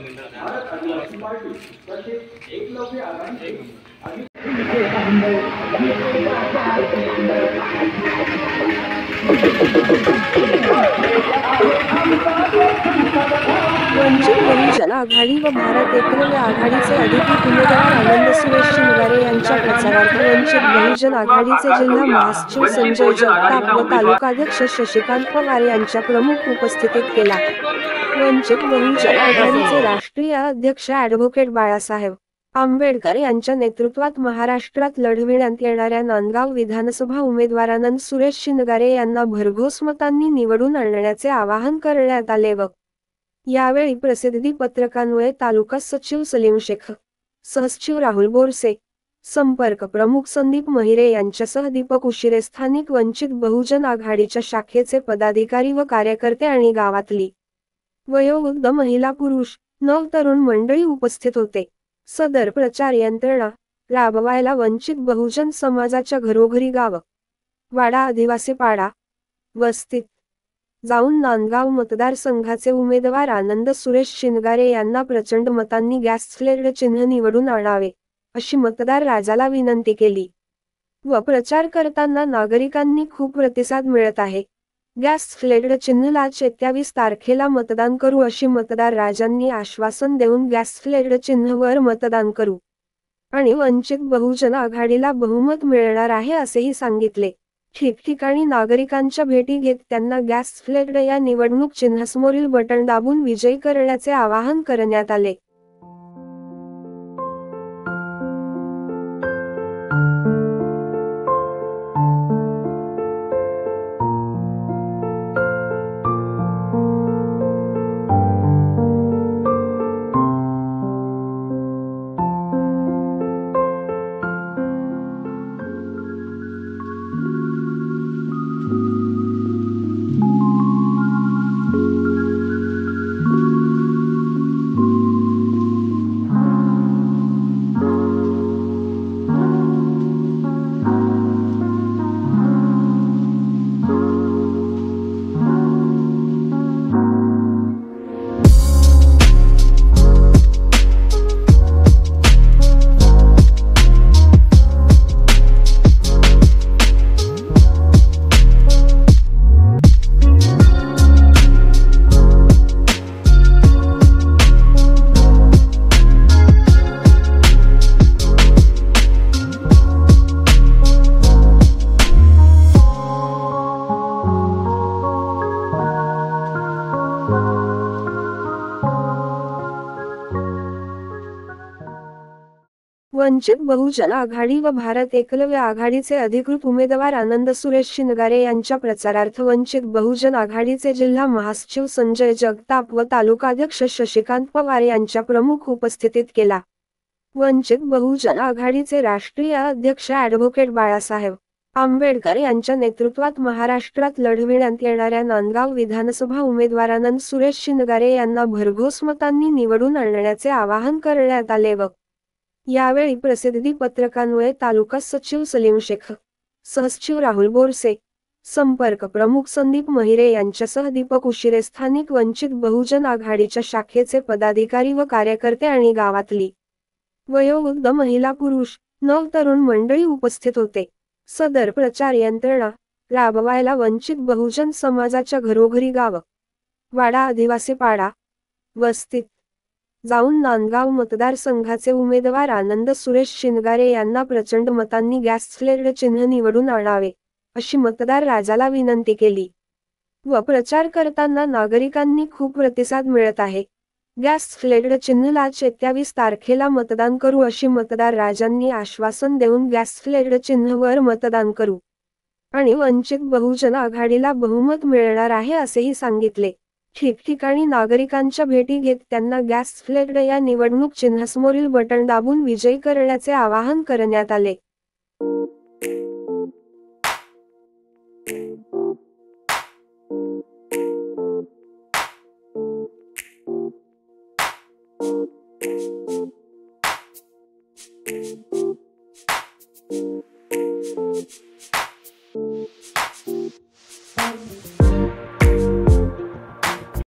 भारत आदिवासी पार्टी तसेच एकलव्य आघाडी आणि वंचित बहुजन आघाडी व भारत एकलव्य आघाडीचे अधिकृत उमेदवार आनंद सुरेश शिंगारे यांच्या प्रचारार्थ वंचित बहुजन आघाडीचे जिल्हा महासचिव संजय जगताप व तालुकाध्यक्ष शशिकांत पवार यांच्या प्रमुख उपस्थितीत केला। वंचित बहुजन आघाडीचे राष्ट्रीय अध्यक्ष ॲडव्होकेट बाळासाहेब आंबेडकर यांच्या नेतृत्वात महाराष्ट्रात लढविण्यात येणाऱ्या नांदगाव विधानसभा उमेदवार आनंद सुरेश शिंगारे यांना भरघोस मतांनी निवडून आणण्याचे आवाहन करण्यात आले व यावेळी प्रसिद्धी पत्रकान्वये तालुका सचिव सलीम शेख, सहसचिव राहुल बोरसे, संपर्क प्रमुख संदीप महिरे यांच्यासह दीपक उशिरे स्थानिक वंचित बहुजन आघाडीच्या शाखेचे पदाधिकारी व कार्यकर्ते आणि गावातली वयोवृद्ध महिला पुरुष नवतरुण मंडळी उपस्थित होते। सदर प्रचार यंत्रणा राबवायला वंचित बहुजन समाजाच्या घरोघरी गाव, वाडा, आदिवासी पाडा, वस्तीत जाऊन नांदगाव मतदारसंघाचे उमेदवार आनंद सुरेश शिंगारे यांना प्रचंड मतांनी गॅस फ्लेड चिन्ह निवडून आणावे अशी मतदार राजाला विनंती केली व प्रचार करताना नागरिकांनी खूप प्रतिसाद मिळत आहे। गॅस फ्लेड चिन्हला 27 तारखेला मतदान करू अशी मतदार राजांनी आश्वासन देऊन गॅस फ्लेड चिन्हवर मतदान करू आणि वंचित बहुजन आघाडीला बहुमत मिळणार आहे असेही सांगितले। ठिकठिकाणी नागरिकांच्या भेटी घेत त्यांना गॅस फ्लेड या निवडणूक चिन्हासमोरील बटन दाबून विजयी करण्याचे आवाहन करण्यात आले। वंचित बहुजन आघाडी व भारत एकलव्य आघाडीचे अधिकृत उमेदवार आनंद सुरेश शिंगारे यांच्या प्रचारार्थ वंचित बहुजन आघाडीचे जिल्हा महासचिव संजय जगताप व तालुकाध्यक्ष शशिकांत पवार यांच्या प्रमुख उपस्थितीत केला। वंचित बहुजन आघाडीचे राष्ट्रीय अध्यक्ष ॲडव्होकेट बाळासाहेब आंबेडकर यांच्या नेतृत्वात महाराष्ट्रात लढविण्यात येणाऱ्या नांदगाव विधानसभा उमेदवार आनंद सुरेश शिंगारे यांना भरघोस मतांनी निवडून आणण्याचे आवाहन करण्यात आले व यावेळी प्रसिद्धी पत्रकान्वये तालुका सचिव सलीम शेख, सहसचिव राहुल बोरसे, संपर्क प्रमुख संदीप महिरे यांच्यासह दीपक उशिरे स्थानिक वंचित बहुजन आघाडीच्या शाखेचे पदाधिकारी व कार्यकर्ते आणि गावातली वयोवृद्ध महिला पुरुष नवतरुण मंडळी उपस्थित होते। सदर प्रचार यंत्रणा राबवायला वंचित बहुजन समाजाच्या घरोघरी गाव, वाडा, आदिवासी पाडा, वस्तीत जाऊन नांदगाव मतदारसंघाचे उमेदवार आनंद सुरेश शिंगारे यांना प्रचंड मतांनी गॅस फ्लेड चिन्ह निवडून आणावे अशी मतदार राजाला विनंती केली व प्रचार करताना नागरिकांनी खूप प्रतिसाद मिळत आहे। गॅस फ्लेड चिन्हला 27 तारखेला मतदान करू अशी मतदार राजांनी आश्वासन देऊन गॅस फ्लेड चिन्हवर मतदान करू आणि वंचित बहुजन आघाडीला बहुमत मिळणार आहे असेही सांगितले। ठिकठिकाणी नागरिकांच्या भेटी घेत त्यांना गॅस फ्लेड या निवडणूक चिन्हासमोरील बटन दाबून विजयी करण्याचे आवाहन करण्यात आले।